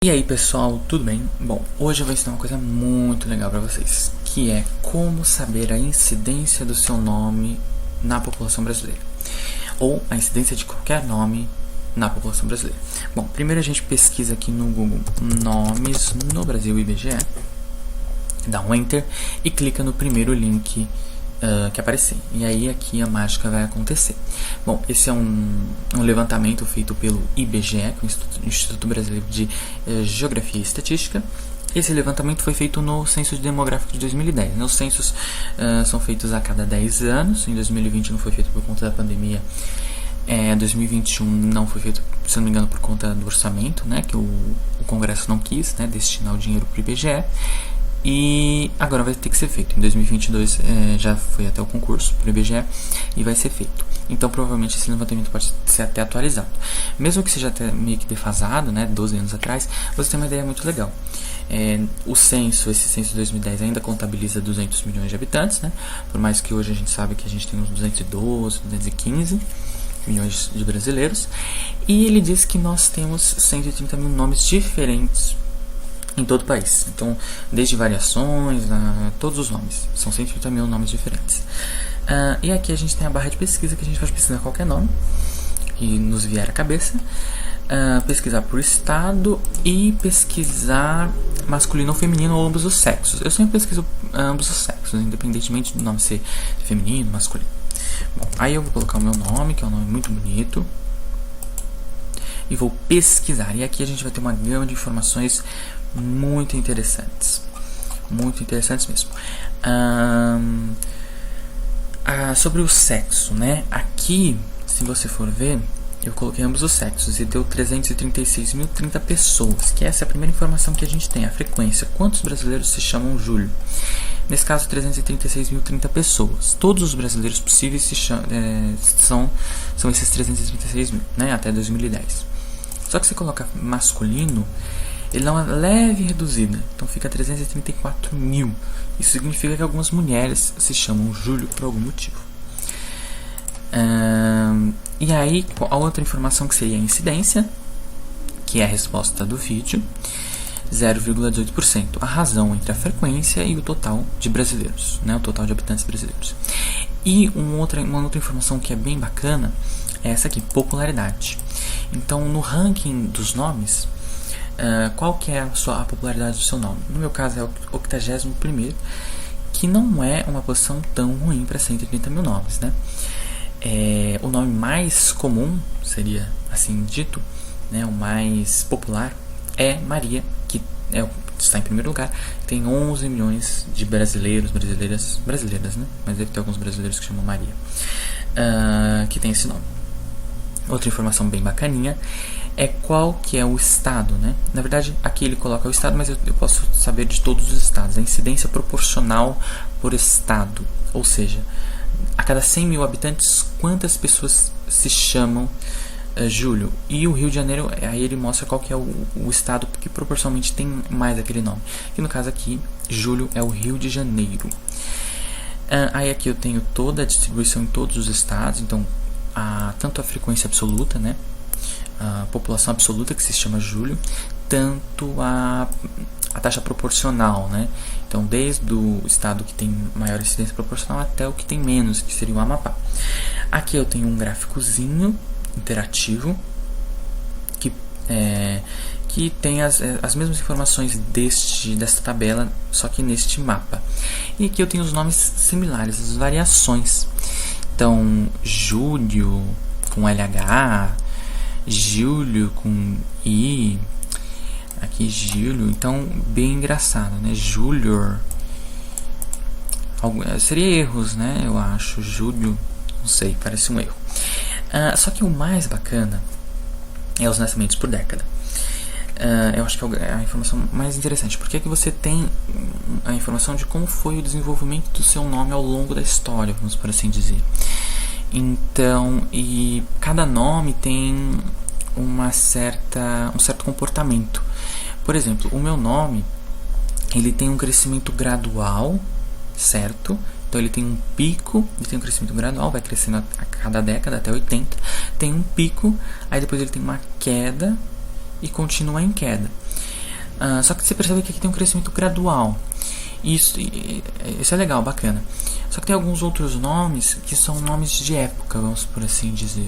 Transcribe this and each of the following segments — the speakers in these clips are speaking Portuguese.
E aí pessoal, tudo bem? Bom, hoje eu vou ensinar uma coisa muito legal para vocês, que é como saber a incidência do seu nome na população brasileira, ou a incidência de qualquer nome na população brasileira. Bom, primeiro a gente pesquisa aqui no Google nomes no Brasil IBGE, dá um enter e clica no primeiro link que aparecer. E aí aqui a mágica vai acontecer. Bom, esse é um levantamento feito pelo IBGE, que é o Instituto Brasileiro de Geografia e Estatística. Esse levantamento foi feito no Censo Demográfico de 2010. Os censos são feitos a cada 10 anos. Em 2020 não foi feito por conta da pandemia. 2021 não foi feito, se não me engano, por conta do orçamento, né, que o Congresso não quis, né, destinar o dinheiro para o IBGE. E agora vai ter que ser feito. Em 2022 já foi até o concurso para o IBGE e vai ser feito. Então provavelmente esse levantamento pode ser até atualizado. Mesmo que seja até meio que defasado, né, 12 anos atrás, você tem uma ideia muito legal. Esse censo de 2010 ainda contabiliza 200 milhões de habitantes, né, por mais que hoje a gente sabe que a gente tem uns 212, 215 milhões de brasileiros. E ele diz que nós temos 130 mil nomes diferentes em todo o país. Então, desde variações, todos os nomes. São 130 mil nomes diferentes. E aqui a gente tem a barra de pesquisa, que a gente pode pesquisar qualquer nome que nos vier à cabeça. Pesquisar por estado e pesquisar masculino ou feminino ou ambos os sexos. Eu sempre pesquiso ambos os sexos, independentemente do nome ser feminino ou masculino. Bom, aí eu vou colocar o meu nome, que é um nome muito bonito, e vou pesquisar. E aqui a gente vai ter uma gama de informações muito interessantes mesmo. Sobre o sexo, né? Aqui, se você for ver, eu coloquei ambos os sexos e deu 336.030 pessoas, que essa é a primeira informação que a gente tem, a frequência. Quantos brasileiros se chamam Júlio? Nesse caso, 336.030 pessoas. Todos os brasileiros possíveis são esses 336 mil, né? Até 2010. Só que se coloca masculino, ele dá uma leve reduzida, então fica 334 mil. Isso significa que algumas mulheres se chamam Júlio por algum motivo. E aí, a outra informação que seria a incidência, que é a resposta do vídeo, 0,18%. A razão entre a frequência e o total de brasileiros, né, o total de habitantes brasileiros. E uma outra informação que é bem bacana é essa aqui, popularidade. Então, no ranking dos nomes, qual que é a popularidade do seu nome? No meu caso é o 81º, que não é uma posição tão ruim para 130 mil nomes, né? O nome mais comum, seria assim dito, né, o mais popular, é Maria, que está em primeiro lugar. Tem 11 milhões de brasileiras, né? Mas deve ter alguns brasileiros que chamam Maria, que tem esse nome. Outra informação bem bacaninha é qual que é o estado, né? Na verdade, aqui ele coloca o estado, mas eu posso saber de todos os estados. A incidência proporcional por estado, ou seja, a cada 100 mil habitantes, quantas pessoas se chamam Júlio? E o Rio de Janeiro, aí ele mostra qual que é o estado que proporcionalmente tem mais aquele nome. E no caso aqui, Júlio é o Rio de Janeiro. Aí aqui eu tenho toda a distribuição em todos os estados, então tanto a frequência absoluta, né, a população absoluta, que se chama Júlio, tanto a taxa proporcional, né? Então, desde o estado que tem maior incidência proporcional até o que tem menos, que seria o Amapá. Aqui eu tenho um gráficozinho interativo que tem as mesmas informações desta tabela, só que neste mapa. E aqui eu tenho os nomes similares, as variações. Então, Júlio com LH, Júlio com I, aqui Júlio, então bem engraçado, né? Júlio, seria erros, né? Eu acho, Júlio, não sei, parece um erro. Só que o mais bacana é os nascimentos por década. Eu acho que é a informação mais interessante, porque aqui você tem a informação de como foi o desenvolvimento do seu nome ao longo da história, vamos por assim dizer. Então, e cada nome tem um certo comportamento. Por exemplo, o meu nome, ele tem um crescimento gradual, certo? Então ele tem um pico, ele tem um crescimento gradual, vai crescendo a cada década até 80. Tem um pico, aí depois ele tem uma queda e continua em queda. Só que você percebe que aqui tem um crescimento gradual. Isso é legal, bacana. Só que tem alguns outros nomes que são nomes de época, vamos por assim dizer.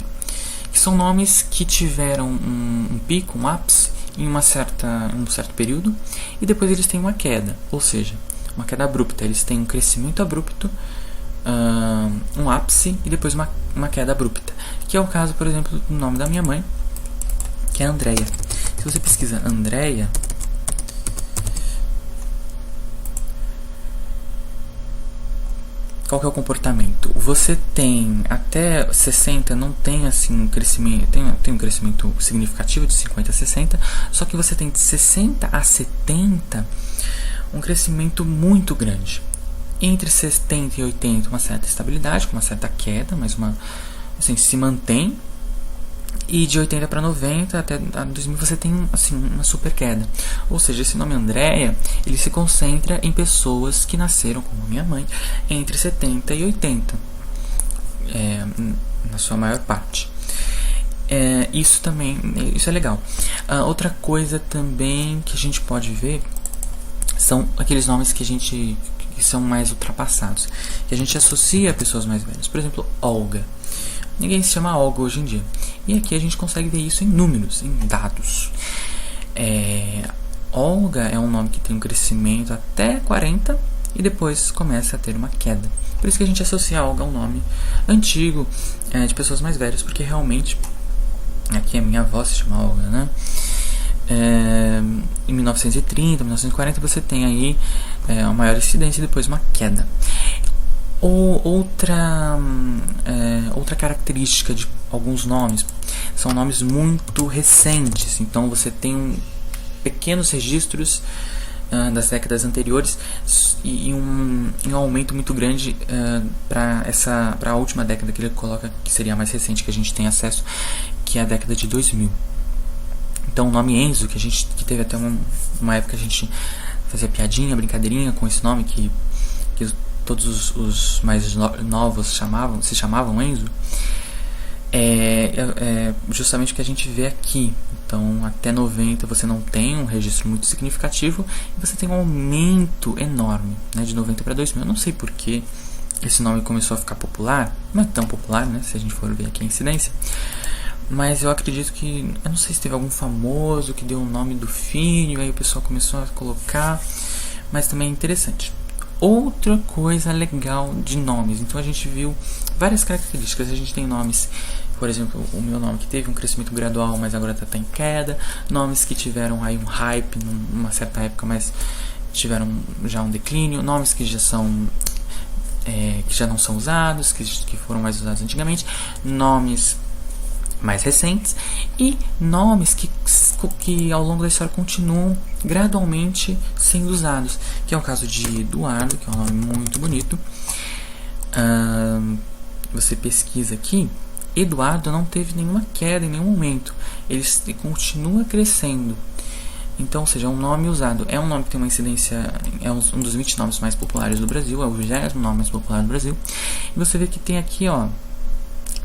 Que são nomes que tiveram um pico, um ápice, em um certo período, e depois eles têm uma queda, ou seja, uma queda abrupta. Eles têm um crescimento abrupto, um ápice e depois uma queda abrupta. Que é o caso, por exemplo, do nome da minha mãe, que é Andréia. Se você pesquisa Andréia, qual que é o comportamento? Você tem até 60, não tem assim um crescimento, tem um crescimento significativo de 50 a 60, só que você tem de 60 a 70 um crescimento muito grande. Entre 70 e 80 uma certa estabilidade, com uma certa queda, mas assim, se mantém. E de 80 para 90 até 2000 você tem assim, uma super queda. Ou seja, esse nome Andréia, ele se concentra em pessoas que nasceram, como a minha mãe, entre 70 e 80, na sua maior parte. Isso é legal. Outra coisa também que a gente pode ver são aqueles nomes que são mais ultrapassados, que a gente associa a pessoas mais velhas. Por exemplo, Olga. Ninguém se chama Olga hoje em dia. E aqui a gente consegue ver isso em números, em dados. Olga é um nome que tem um crescimento até 40 e depois começa a ter uma queda. Por isso que a gente associa Olga a um nome antigo, de pessoas mais velhas, porque realmente, aqui a minha avó se chama Olga, né? Em 1930, 1940 você tem aí uma maior incidência e depois uma queda. Outra característica de alguns nomes são nomes muito recentes, então você tem pequenos registros das décadas anteriores e um aumento muito grande para a última década que ele coloca, que seria a mais recente que a gente tem acesso, que é a década de 2000. Então o nome Enzo, que teve até uma época que a gente fazia piadinha, brincadeirinha com esse nome, que todos os mais novos se chamavam Enzo, é justamente o que a gente vê aqui. Então até 90 você não tem um registro muito significativo e você tem um aumento enorme, né, de 90 para 2000. Eu não sei por que esse nome começou a ficar popular, não é tão popular, né, se a gente for ver aqui a incidência, mas eu acredito que, eu não sei se teve algum famoso que deu o nome do filho, aí o pessoal começou a colocar, mas também é interessante. Outra coisa legal de nomes, então a gente viu várias características. A gente tem nomes, por exemplo, o meu nome que teve um crescimento gradual, mas agora está em queda. Nomes que tiveram aí um hype numa certa época, mas tiveram já um declínio. Nomes que já não são usados, que foram mais usados antigamente. Nomes mais recentes e nomes que ao longo da história continuam gradualmente sendo usados, que é o caso de Eduardo, que é um nome muito bonito. Você pesquisa aqui, Eduardo não teve nenhuma queda em nenhum momento, ele continua crescendo. Então, ou seja, é um nome usado, é um nome que tem uma incidência, é um dos 20 nomes mais populares do Brasil, é o 20º nome mais popular do Brasil. E você vê que tem aqui,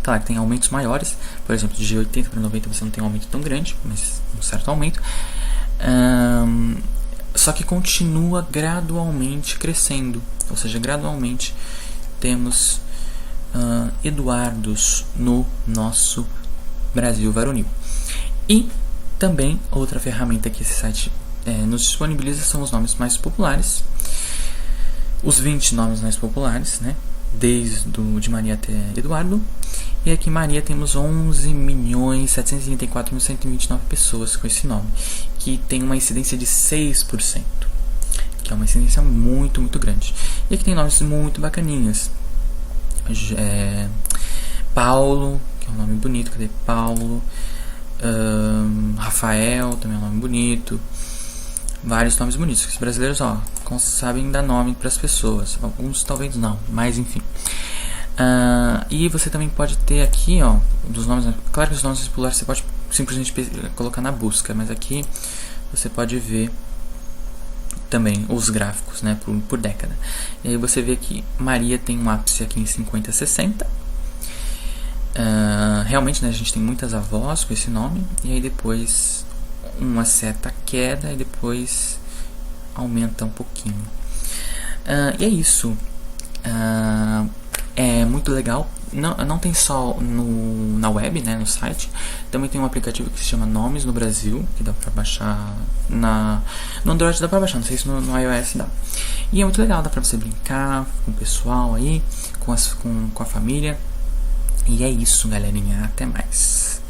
claro, tem aumentos maiores, por exemplo, de 80 para 90 você não tem um aumento tão grande, mas um certo aumento. Só que continua gradualmente crescendo, ou seja, gradualmente temos Eduardos no nosso Brasil varonil. E também outra ferramenta que esse site nos disponibiliza são os nomes mais populares, os 20 nomes mais populares, né? Desde de Maria até Eduardo. E aqui em Maria temos 11.734.129 pessoas com esse nome, que tem uma incidência de 6%, que é uma incidência muito, muito grande. E aqui tem nomes muito bacaninhas. Paulo, que é um nome bonito, cadê Paulo? Rafael, também é um nome bonito. Vários nomes bonitos, que os brasileiros sabem dar nome para as pessoas. Alguns talvez não, mas enfim. E você também pode ter aqui, dos nomes. Claro que os nomes populares você pode simplesmente colocar na busca, mas aqui você pode ver também os gráficos, né, por década. E aí você vê que Maria tem um ápice aqui em 50, 60. Realmente, né, a gente tem muitas avós com esse nome. E aí depois uma certa queda e depois aumenta um pouquinho. E é isso. É muito legal. Não tem só na web, né, no site. Também tem um aplicativo que se chama Nomes no Brasil, que dá pra baixar no Android, dá pra baixar, não sei se no iOS dá. E é muito legal, dá pra você brincar com o pessoal aí, com a família. E é isso, galerinha, até mais.